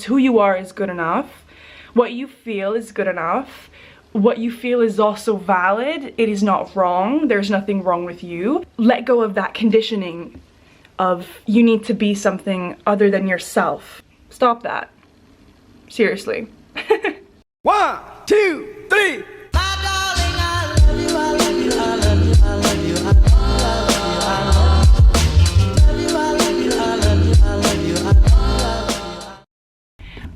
Who you are is good enough. What you feel is good enough. What you feel is also valid. It is not wrong. There's nothing wrong with you. Let go of that conditioning of you need to be something other than yourself. Stop that. Seriously. 1, 2, 3.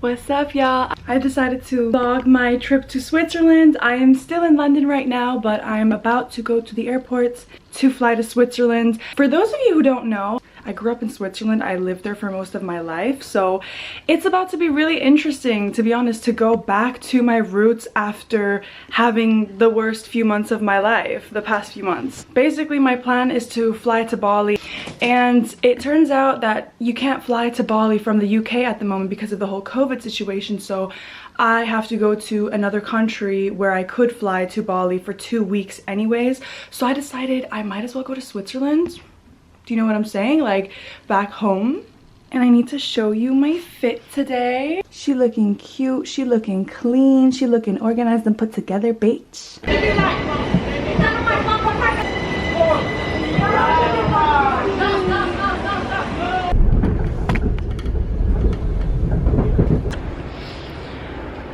What's up, y'all? I decided to vlog my trip to Switzerland. I am still in London right now, but I'm about to go to the airport to fly to Switzerland. For those of you who don't know, I grew up in Switzerland. I lived there for most of my life, so it's about to be really interesting, to be honest, to go back to my roots after having the worst few months of my life, the past few months. Basically, my plan is to fly to Bali, and it turns out that you can't fly to Bali from the UK at the moment because of the whole COVID situation, so I have to go to another country where I could fly to Bali for 2 weeks anyways. So I decided I might as well go to Switzerland. Do you know what I'm saying? Like, back home. And I need to show you my fit today. She looking cute, she looking clean, she looking organized and put together, bitch.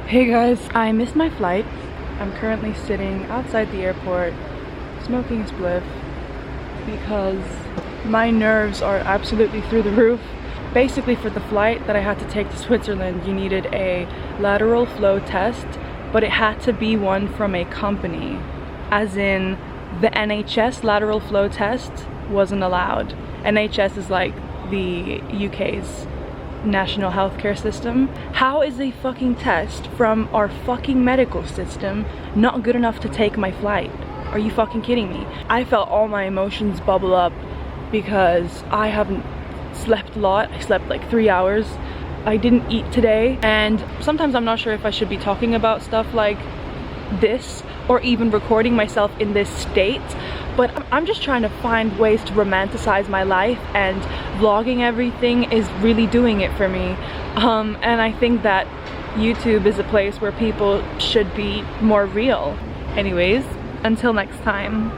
Hey guys, I missed my flight. I'm currently sitting outside the airport smoking a spliff because my nerves are absolutely through the roof. Basically, for the flight that I had to take to Switzerland, you needed a lateral flow test, but it had to be one from a company. As in, the NHS lateral flow test wasn't allowed. NHS is like the UK's national healthcare system. How is a fucking test from our fucking medical system not good enough to take my flight? Are you fucking kidding me? I felt all my emotions bubble up because I haven't slept a lot. I slept like 3 hours. I didn't eat today, and sometimes I'm not sure if I should be talking about stuff like this or even recording myself in this state, but I'm just trying to find ways to romanticize my life, and vlogging everything is really doing it for me. And I think that YouTube is a place where people should be more real. Anyways, until next time.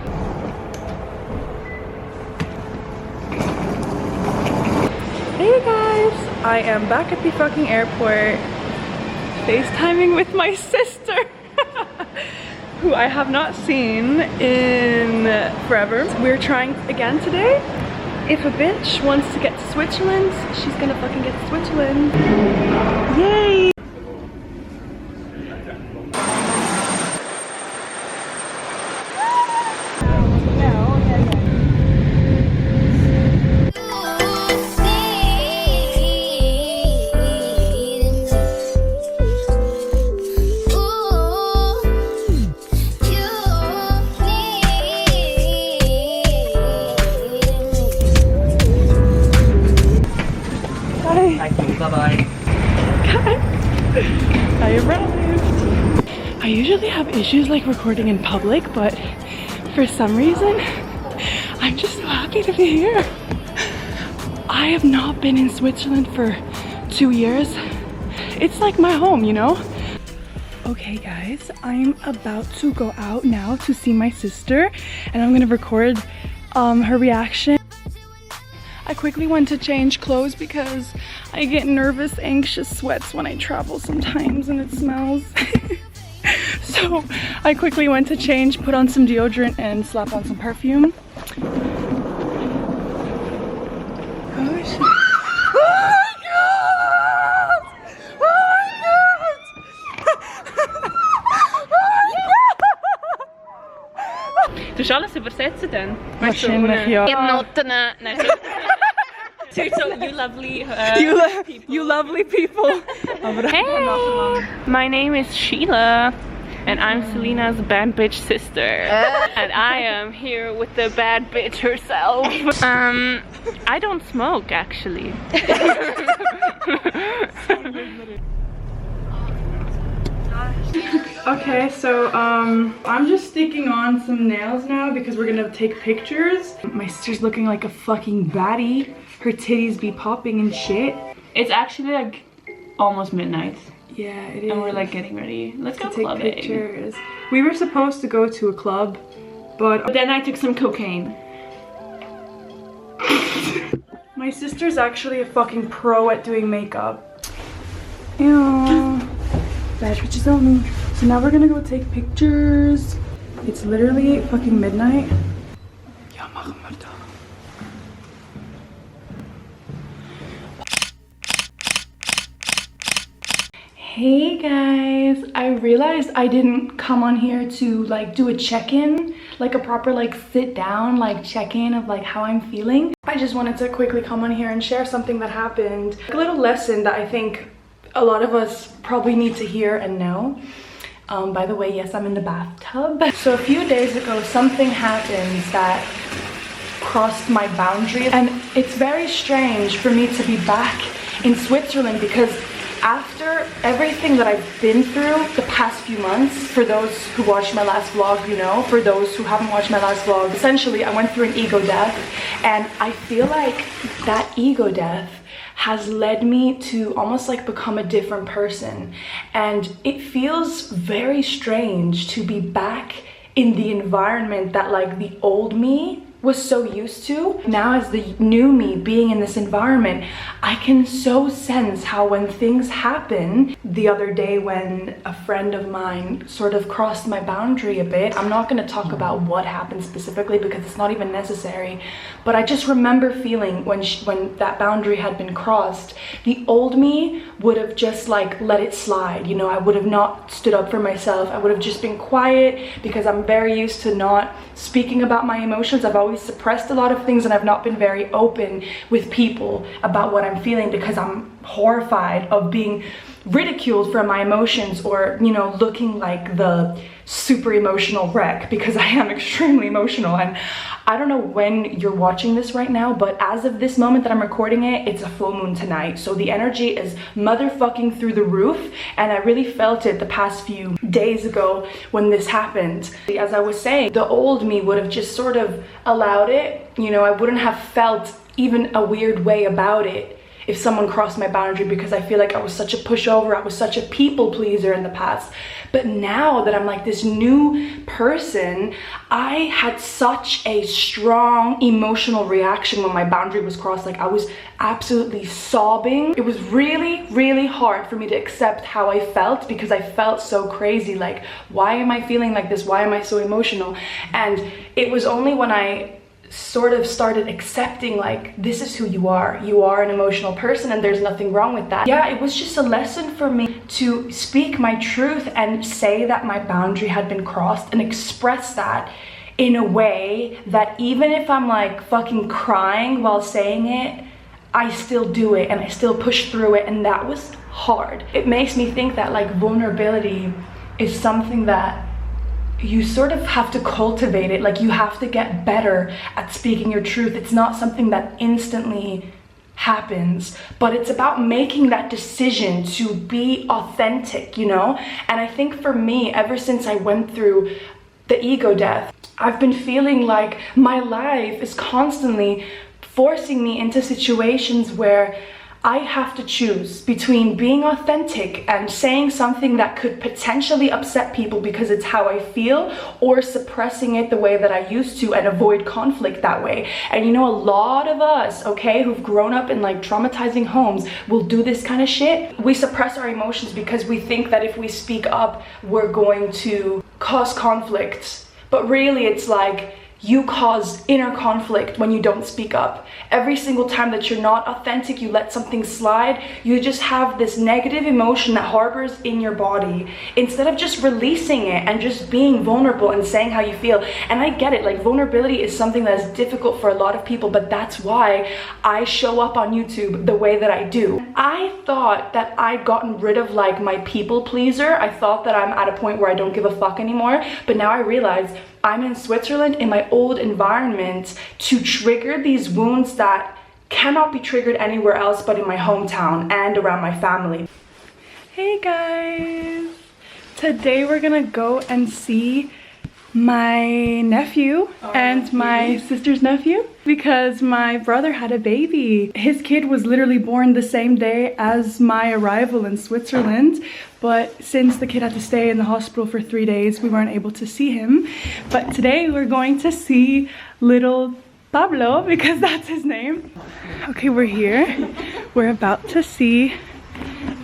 Hey guys, I am back at the fucking airport, FaceTiming with my sister, who I have not seen in forever. We're trying again today. If a bitch wants to get to Switzerland, she's gonna fucking get to Switzerland. Yay! Bye-bye. I arrived. I usually have issues like recording in public, but for some reason, I'm just so happy to be here. I have not been in Switzerland for 2 years. It's like my home, you know? Okay guys, I'm about to go out now to see my sister, and I'm gonna record her reaction. I quickly went to change clothes because I get nervous, anxious sweats when I travel sometimes and it smells. So I quickly went to change, put on some deodorant and slap on some perfume. Oh shit. Du hast alles übersetzen dann? Wahrscheinlich, ja. Noten. Nein, so you lovely people. You lovely people. Hey, my name is Sheila, and I'm Selina's bad bitch sister, and I am here with the bad bitch herself. I don't smoke actually. Okay, so I'm just sticking on some nails now because we're gonna take pictures. My sister's looking like a fucking baddie. Her titties be popping and shit. It's actually like almost midnight. Yeah, it is. And we're like getting ready. Let's go take clubbing. pictures. We were supposed to go to a club, but then I took some cocaine. my sister's actually a fucking pro at doing makeup. Ew. Bad bitches only. So now we're gonna go take pictures. It's literally fucking midnight. Hey guys, I realized I didn't come on here to like do a check-in, like a proper like sit down like check-in of like how I'm feeling. I just wanted to quickly come on here and share something that happened, a little lesson that I think a lot of us probably need to hear and know. By the way, yes, I'm in the bathtub. So a few days ago, something happened that crossed my boundary, and it's very strange for me to be back in Switzerland because after everything that I've been through the past few months, for those who watched my last vlog, you know, for those who haven't watched my last vlog, essentially I went through an ego death, and I feel like that ego death has led me to almost like become a different person. And it feels very strange to be back in the environment that like the old me was so used to. Now as the new me being in this environment, I can so sense how when things happen, the other day when a friend of mine sort of crossed my boundary a bit, I'm not gonna talk about what happened specifically because it's not even necessary, but I just remember feeling when that boundary had been crossed, the old me would have just like let it slide, you know. I would have not stood up for myself. I would have just been quiet because I'm very used to not speaking about my emotions. I've always suppressed a lot of things, and I've not been very open with people about what I'm feeling because I'm horrified of being ridiculed for my emotions, or, you know, looking like the super emotional wreck, because I am extremely emotional. And I don't know when you're watching this right now, but as of this moment that I'm recording it, it's a full moon tonight, so the energy is motherfucking through the roof, and I really felt it the past few days ago when this happened. As I was saying, the old me would have just sort of allowed it, you know. I wouldn't have felt even a weird way about it if someone crossed my boundary, because I feel like I was such a pushover, I was such a people pleaser in the past. But now that I'm like this new person, I had such a strong emotional reaction when my boundary was crossed. Like I was absolutely sobbing. It was really, really hard for me to accept how I felt, because I felt so crazy. Like, why am I feeling like this? Why am I so emotional? And it was only when I sort of started accepting, like, this is who you are an emotional person, and there's nothing wrong with that. Yeah, it was just a lesson for me to speak my truth and say that my boundary had been crossed, and express that in a way that even if I'm like fucking crying while saying it, I still do it and I still push through it. And that was hard. It makes me think that like vulnerability is something that you sort of have to cultivate it. Like, you have to get better at speaking your truth. It's not something that instantly happens, but it's about making that decision to be authentic, you know. And I think for me, ever since I went through the ego death, I've been feeling like my life is constantly forcing me into situations where I have to choose between being authentic and saying something that could potentially upset people because it's how I feel, or suppressing it the way that I used to and avoid conflict that way. And you know, a lot of us, okay, who've grown up in like traumatizing homes will do this kind of shit. We suppress our emotions because we think that if we speak up, we're going to cause conflict. But really, it's like, you cause inner conflict when you don't speak up. Every single time that you're not authentic, you let something slide, you just have this negative emotion that harbors in your body, instead of just releasing it and just being vulnerable and saying how you feel. And I get it, like, vulnerability is something that is difficult for a lot of people, but that's why I show up on YouTube the way that I do. I thought that I'd gotten rid of like my people pleaser. I thought that I'm at a point where I don't give a fuck anymore, but now I realize I'm in Switzerland, in my old environment, to trigger these wounds that cannot be triggered anywhere else but in my hometown and around my family. Hey guys! Today we're gonna go and see my nephew and my sister's nephew because my brother had a baby. His kid was literally born the same day as my arrival in Switzerland, but since the kid had to stay in the hospital for 3 days, we weren't able to see him. But today we're going to see little Pablo because that's his name. Okay, we're here. We're about to see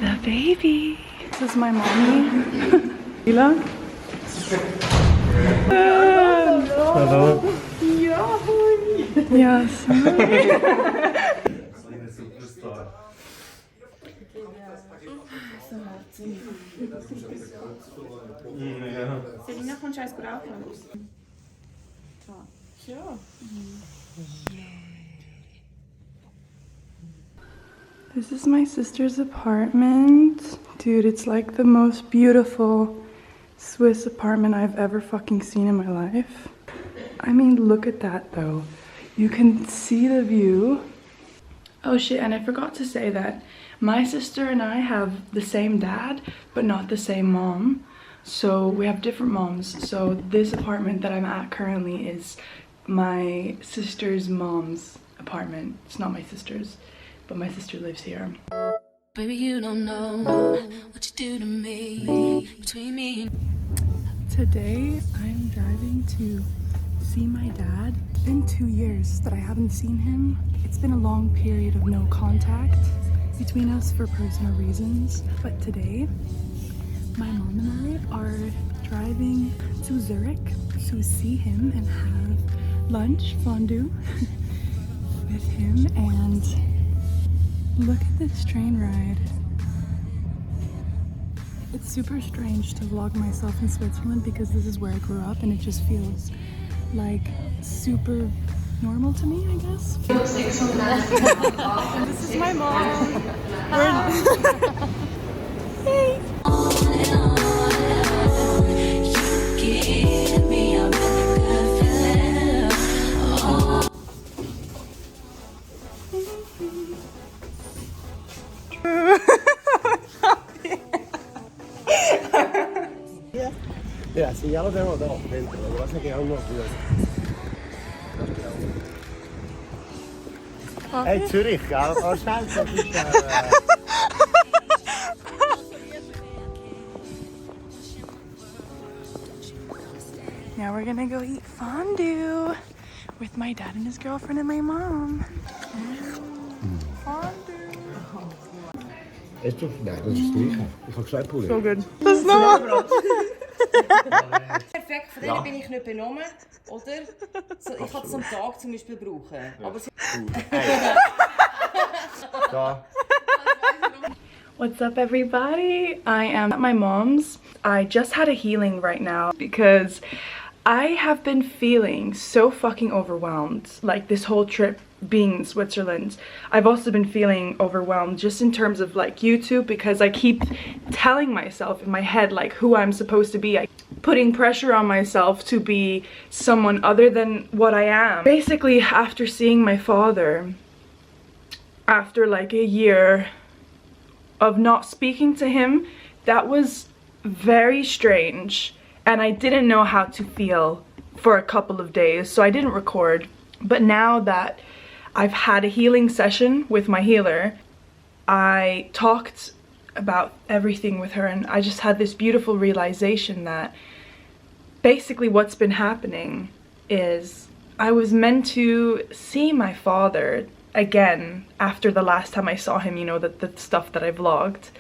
the baby. This is my mommy. Anila. Hallo. Yes. Selina, kommst du eins brauchen? This is my sister's apartment. Dude, it's like the most beautiful Swiss apartment I've ever fucking seen in my life. I mean, look at that though. You can see the view. Oh shit, and I forgot to say that my sister and I have the same dad, but not the same mom. So we have different moms. So this apartment that I'm at currently is my sister's mom's apartment. It's not my sister's, but my sister lives here. Baby, you don't know what you do to me, between me and... Today, I'm driving to see my dad. It's been 2 years that I haven't seen him. It's been a long period of no contact between us for personal reasons. But today, my mom and I are driving to Zurich to see him and have lunch, fondue, with him. And look at this train ride. It's super strange to vlog myself in Switzerland because this is where I grew up and it just feels like super normal to me, I guess. And this is my mom. Hey. Mira, si ya lo tenemos todo dentro, lo que pasa es que aún no puedo. Hey, Zürich, wahrscheinlich ist Now we're gonna go eat fondue with my dad and his girlfriend and my mom. Fondue. Ist doch, nein, das ist das Gleiche. Ich habe gesagt, Pulli. So good. Das noch. Perfekt, von denen bin ich nicht benommen, oder? So, ich kann es am Tag zum Beispiel brauchen. Aber Da. What's up, everybody? I am at my mom's. I just had a healing right now because I have been feeling so fucking overwhelmed. Like this whole trip being in Switzerland, I've also been feeling overwhelmed just in terms of like YouTube because I keep telling myself in my head like who I'm supposed to be. Putting pressure on myself to be someone other than what I am. Basically, after seeing my father, after like a year of not speaking to him, that was very strange and I didn't know how to feel for a couple of days, so I didn't record. But now that I've had a healing session with my healer, I talked about everything with her and I just had this beautiful realization that basically what's been happening is I was meant to see my father again after the last time I saw him, you know, the stuff that I vlogged.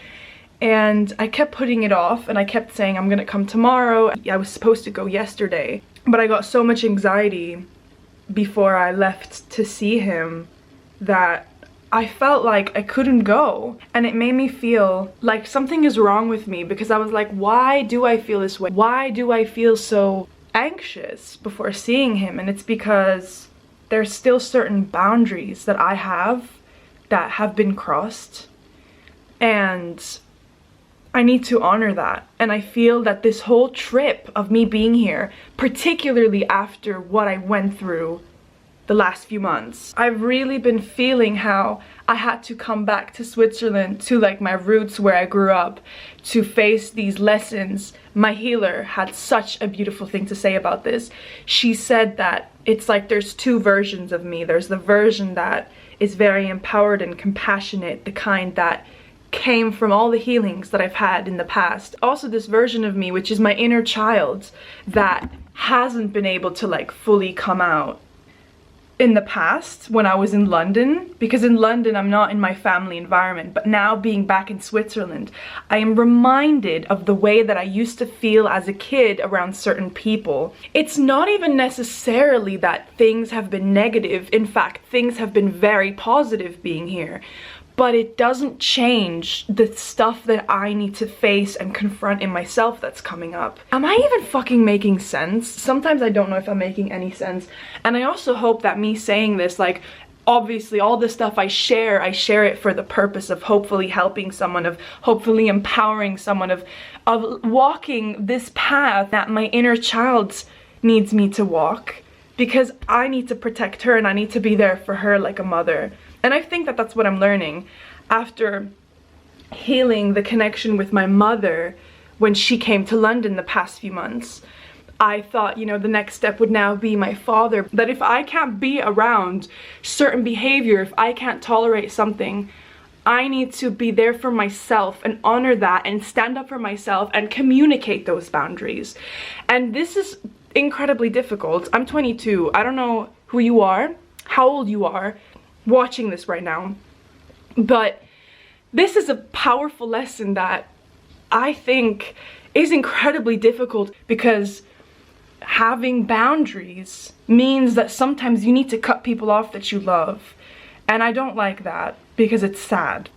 And I kept putting it off and I kept saying I'm gonna come tomorrow. I was supposed to go yesterday, but I got so much anxiety before I left to see him that I felt like I couldn't go, and it made me feel like something is wrong with me because I was like, why do I feel this way? Why do I feel so anxious before seeing him? And it's because there's still certain boundaries that I have that have been crossed and I need to honor that. And I feel that this whole trip of me being here, particularly after what I went through the last few months. I've really been feeling how I had to come back to Switzerland, to like my roots where I grew up, to face these lessons. My healer had such a beautiful thing to say about this. She said that it's like there's two versions of me. There's the version that is very empowered and compassionate, the kind that came from all the healings that I've had in the past. Also this version of me, which is my inner child, that hasn't been able to like fully come out in the past when I was in London, because in London I'm not in my family environment, but now being back in Switzerland, I am reminded of the way that I used to feel as a kid around certain people. It's not even necessarily that things have been negative. In fact, things have been very positive being here. But it doesn't change the stuff that I need to face and confront in myself that's coming up. Am I even fucking making sense? Sometimes I don't know if I'm making any sense. And I also hope that me saying this, like, obviously all the stuff I share it for the purpose of hopefully helping someone, of hopefully empowering someone, of walking this path that my inner child needs me to walk. Because I need to protect her and I need to be there for her like a mother. And I think that that's what I'm learning after healing the connection with my mother when she came to London the past few months. I thought, you know, the next step would now be my father. That if I can't be around certain behavior, if I can't tolerate something, I need to be there for myself and honor that and stand up for myself and communicate those boundaries. And this is incredibly difficult. I'm 22. I don't know who you are, how old you are, watching this right now, but this is a powerful lesson that I think is incredibly difficult, because having boundaries means that sometimes you need to cut people off that you love, and I don't like that because it's sad.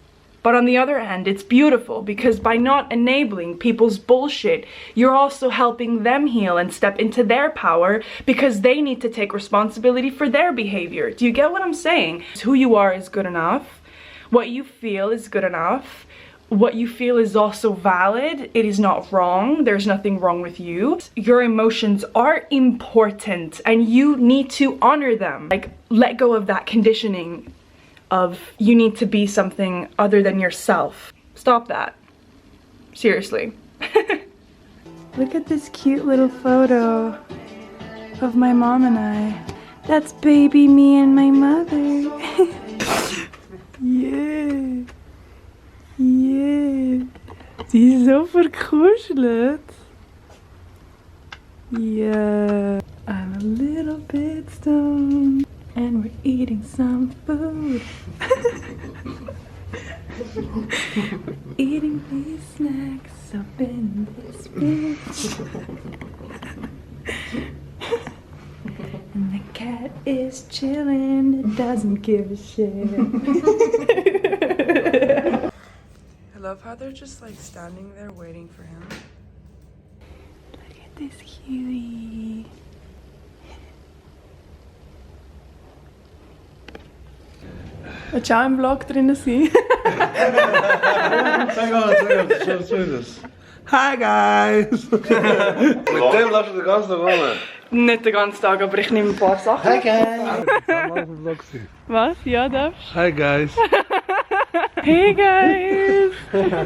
But on the other hand, it's beautiful, because by not enabling people's bullshit, you're also helping them heal and step into their power, because they need to take responsibility for their behavior. Do you get what I'm saying? Who you are is good enough. What you feel is good enough. What you feel is also valid. It is not wrong. There's nothing wrong with you. Your emotions are important and you need to honor them. Like, let go of that conditioning of you need to be something other than yourself. Stop that. Seriously. Look at this cute little photo of my mom and I. That's baby me and my mother. Yeah. Yeah. Die ist so verkuschelt. Yeah. I'm a little bit stoned. And we're eating some food. We're eating these snacks up in this bitch. And the cat is chilling, it doesn't give a shit. I love how they're just like standing there waiting for him. Look at this cutie. Willst du auch im Vlog drinnen sein? Hi guys! Mit dem läufst du den ganzen Tag rum? Nicht den ganzen Tag, aber ich nehme ein paar Sachen. Hi guys! Was? Ja, darfst du? Hi guys! Hey guys!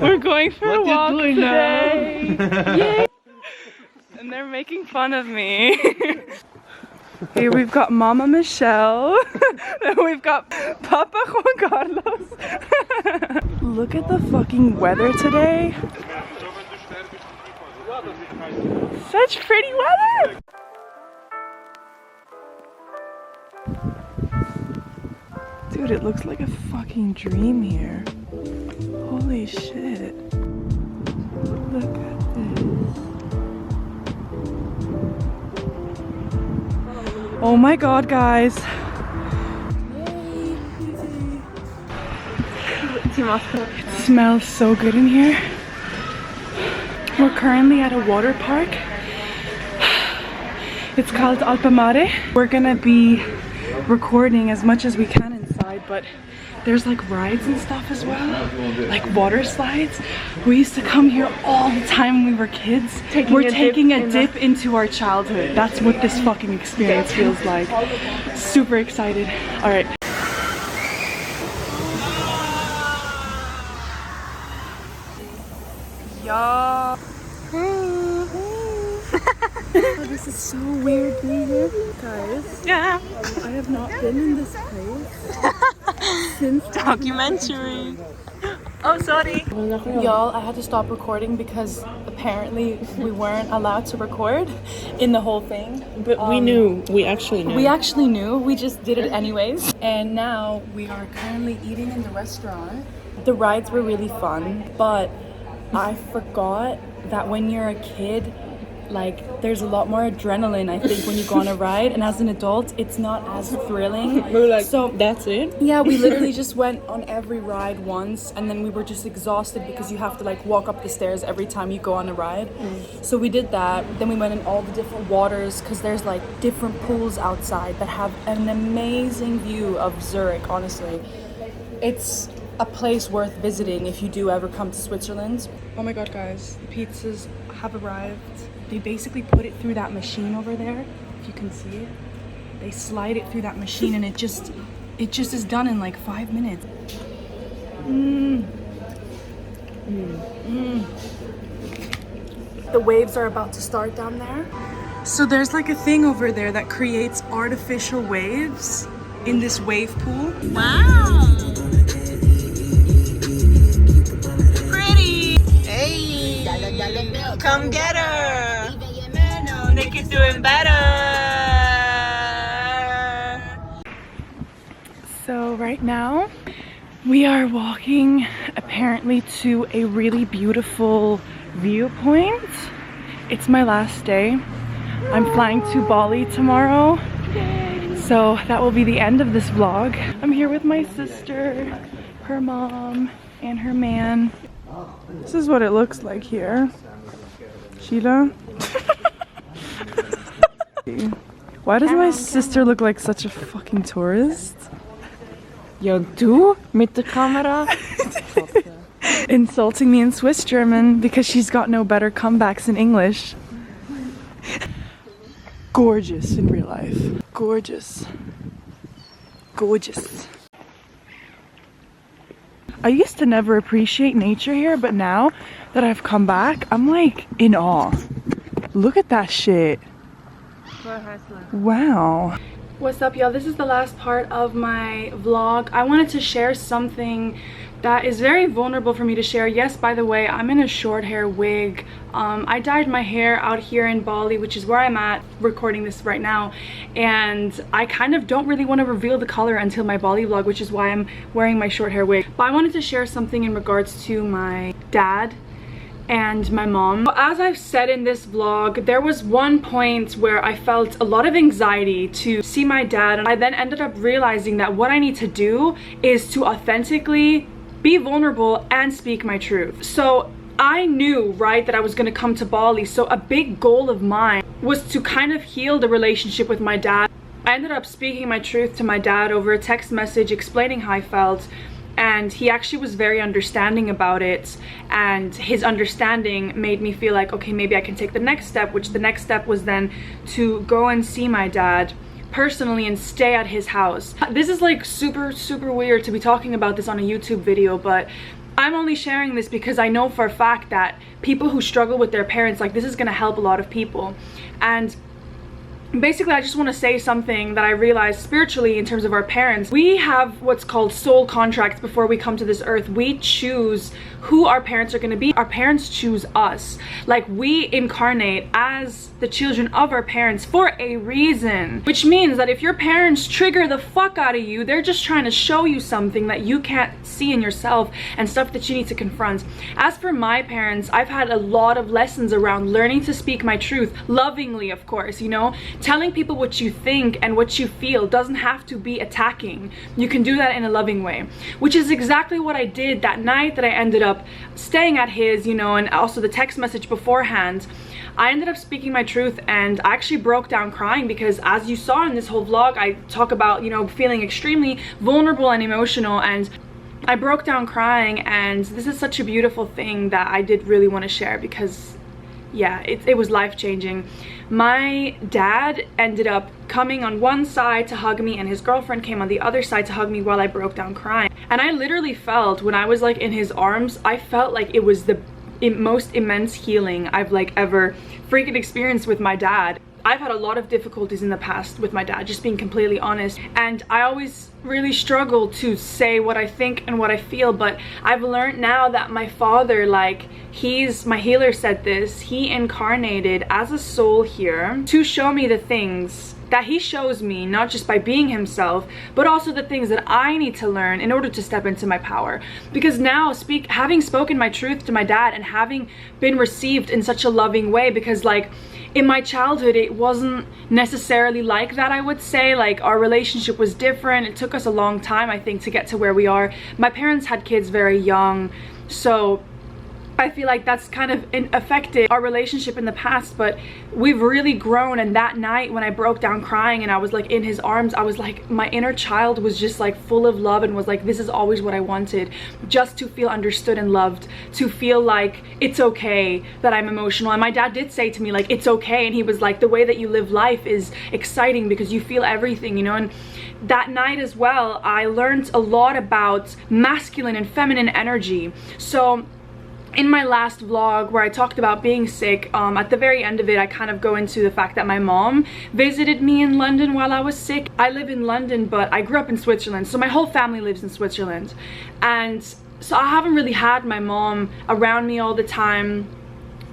We're going for a walk today! Yay! And they're making fun of me. Here we've got Mama Michelle. Then we've got Papa Juan Carlos. Look at the fucking weather today. Such pretty weather! Dude, it looks like a fucking dream here. Holy shit. Look at this. Oh my god, guys. It smells so good in here. We're currently at a water park. It's called Alpamare. We're gonna be recording as much as we can inside, but there's like rides and stuff as well, like water slides. We used to come here all the time when we were kids. We're taking a dip into our childhood. That's what this fucking experience feels like. Super excited. All right. Yeah. This is so weird being here, guys. Yeah. I have not been in this place since Documentary. Oh, sorry. Y'all, I had to stop recording because apparently we weren't allowed to record in the whole thing. But we knew. We actually knew. We actually knew. We just did it anyways. And now we are currently eating in the restaurant. The rides were really fun, but I forgot that when you're a kid, like, there's a lot more adrenaline, I think, when you go on a ride, and as an adult it's not as thrilling. We're like, so that's it? Yeah, we literally just went on every ride once, and then we were just exhausted because you have to like walk up the stairs every time you go on a ride. So we did that. Then we went in all the different waters because there's like different pools outside that have an amazing view of Zurich. Honestly, it's a place worth visiting if you do ever come to Switzerland. Oh my god, guys, the pizzas have arrived. They basically put it through that machine over there, if you can see it. They slide it through that machine and it just is done in like 5 minutes. The waves are about to start down there. So there's like a thing over there that creates artificial waves in this wave pool. Wow. Pretty. Hey. Come get her. They keep doing better. So right now we are walking apparently to a really beautiful viewpoint. It's my last day. I'm flying to Bali tomorrow, so that will be the end of this vlog. I'm here with my sister, her mom, and her man. This is what it looks like here. Sheila? Why does my sister look like such a fucking tourist? Ja, du mit der Kamera. Insulting me in Swiss German because she's got no better comebacks in English. Gorgeous in real life. Gorgeous. Gorgeous. I used to never appreciate nature here, but now that I've come back, I'm like in awe. Look at that shit. Wow. What's up, y'all? This is the last part of my vlog. I wanted to share something that is very vulnerable for me to share. Yes, by the way, I'm in a short hair wig. I dyed my hair out here in Bali, which is where I'm at recording this right now, and I kind of don't really want to reveal the color until my Bali vlog, which is why I'm wearing my short hair wig. But I wanted to share something in regards to my dad and my mom. As I've said in this vlog, there was one point where I felt a lot of anxiety to see my dad, and I then ended up realizing that what I need to do is to authentically be vulnerable and speak my truth. So I knew, right, that I was gonna come to Bali, so a big goal of mine was to kind of heal the relationship with my dad. I ended up speaking my truth to my dad over a text message explaining how I felt, and he actually was very understanding about it, and his understanding made me feel like, okay, maybe I can take the next step, which the next step was then to go and see my dad personally and stay at his house. This is like super weird to be talking about this on a YouTube video, but I'm only sharing this because I know for a fact that people who struggle with their parents, like, this is gonna help a lot of people. And basically, I just want to say something that I realized spiritually in terms of our parents. We have what's called soul contracts before we come to this earth. We choose who our parents are going to be. Our parents choose us. Like, we incarnate as the children of our parents for a reason, which means that if your parents trigger the fuck out of you, they're just trying to show you something that you can't see in yourself and stuff that you need to confront. As for my parents, I've had a lot of lessons around learning to speak my truth, lovingly, of course, you know. Telling people what you think and what you feel doesn't have to be attacking. You can do that in a loving way, which is exactly what I did that night that I ended up staying at his, you know, and also the text message beforehand. I ended up speaking my truth, and I actually broke down crying because, as you saw in this whole vlog, I talk about, you know, feeling extremely vulnerable and emotional, and I broke down crying, and this is such a beautiful thing that I did really want to share because, yeah, it was life-changing. My dad ended up coming on one side to hug me, and his girlfriend came on the other side to hug me while I broke down crying. And I literally felt, when I was like in his arms, I felt like it was the most immense healing I've like ever freaking experienced with my dad. I've had a lot of difficulties in the past with my dad, just being completely honest, and I always really struggle to say what I think and what I feel, but I've learned now that my father, like, my healer said this, he incarnated as a soul here to show me the things that he shows me, not just by being himself, but also the things that I need to learn in order to step into my power. Because now, having spoken my truth to my dad and having been received in such a loving way, because like in my childhood it wasn't necessarily like that, I would say. Like, our relationship was different. It took us a long time, I think, to get to where we are. My parents had kids very young, so I feel like that's kind of affected our relationship in the past, but we've really grown. And that night when I broke down crying and I was like in his arms, I was like, my inner child was just like full of love and was like, this is always what I wanted, just to feel understood and loved, to feel like it's okay that I'm emotional. And my dad did say to me, like, it's okay, and he was like, the way that you live life is exciting because you feel everything, you know. And that night as well, I learned a lot about masculine and feminine energy. So in my last vlog where I talked about being sick, at the very end of it, I kind of go into the fact that my mom visited me in London while I was sick. I live in London, but I grew up in Switzerland, so my whole family lives in Switzerland. And so I haven't really had my mom around me all the time.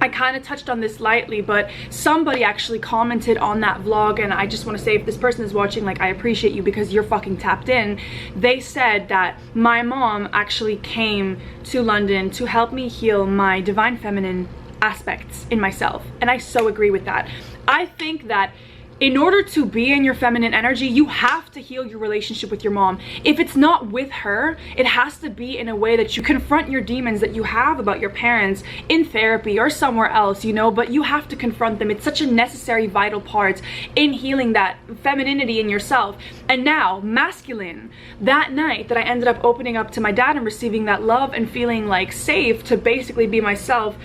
I kind of touched on this lightly, but somebody actually commented on that vlog, and I just want to say, if this person is watching, like, I appreciate you because you're fucking tapped in. They said that my mom actually came to London to help me heal my divine feminine aspects in myself, and I so agree with that. I think that in order to be in your feminine energy, you have to heal your relationship with your mom. If it's not with her, it has to be in a way that you confront your demons that you have about your parents in therapy or somewhere else, you know, but you have to confront them. It's such a necessary, vital part in healing that femininity in yourself. And now, masculine. That night that I ended up opening up to my dad and receiving that love and feeling like safe to basically be myself,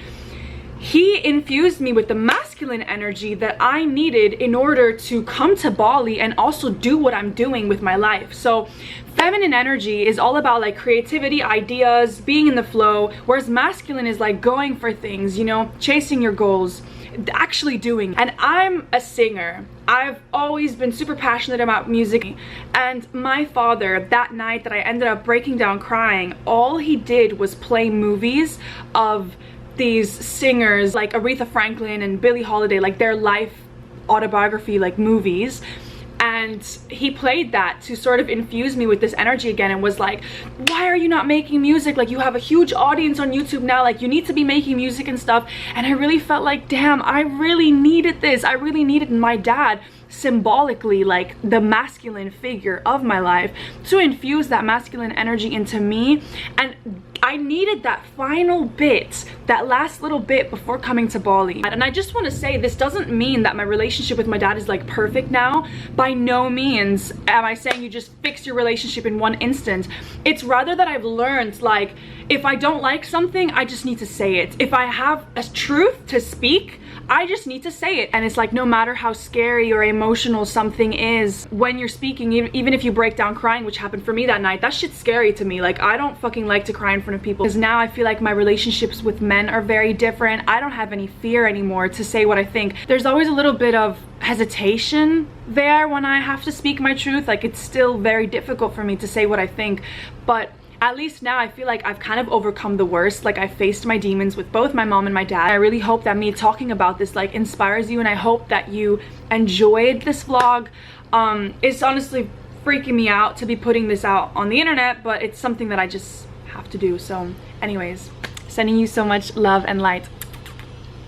he infused me with the masculine energy that I needed in order to come to Bali and also do what I'm doing with my life. So feminine energy is all about like creativity, ideas, being in the flow, whereas masculine is like going for things, you know, chasing your goals, actually doing. And I'm a singer. I've always been super passionate about music, and my father, that night that I ended up breaking down crying, all he did was play movies of these singers like Aretha Franklin and Billie Holiday, like their life autobiography like movies, and he played that to sort of infuse me with this energy again, and was like, why are you not making music? Like, you have a huge audience on YouTube now, like you need to be making music and stuff. And I really felt like, damn, I really needed this. I really needed my dad, symbolically like the masculine figure of my life, to infuse that masculine energy into me. And I needed that final bit, that last little bit before coming to Bali. And I just want to say, this doesn't mean that my relationship with my dad is like perfect now. By no means am I saying you just fix your relationship in one instant. It's rather that I've learned, like, if I don't like something, I just need to say it. If I have a truth to speak, I just need to say it. And it's like, no matter how scary or emotional something is, when you're speaking, even if you break down crying, which happened for me that night, that shit's scary to me. Like, I don't fucking like to cry in front of people, because now I feel like my relationships with men are very different. I don't have any fear anymore to say what I think. There's always a little bit of hesitation there when I have to speak my truth. Like, it's still very difficult for me to say what I think, but at least now I feel like I've kind of overcome the worst. Like, I faced my demons with both my mom and my dad. I really hope that me talking about this like inspires you, and I hope that you enjoyed this vlog. It's honestly freaking me out to be putting this out on the internet, but it's something that I just have to do. So anyways, sending you so much love and light.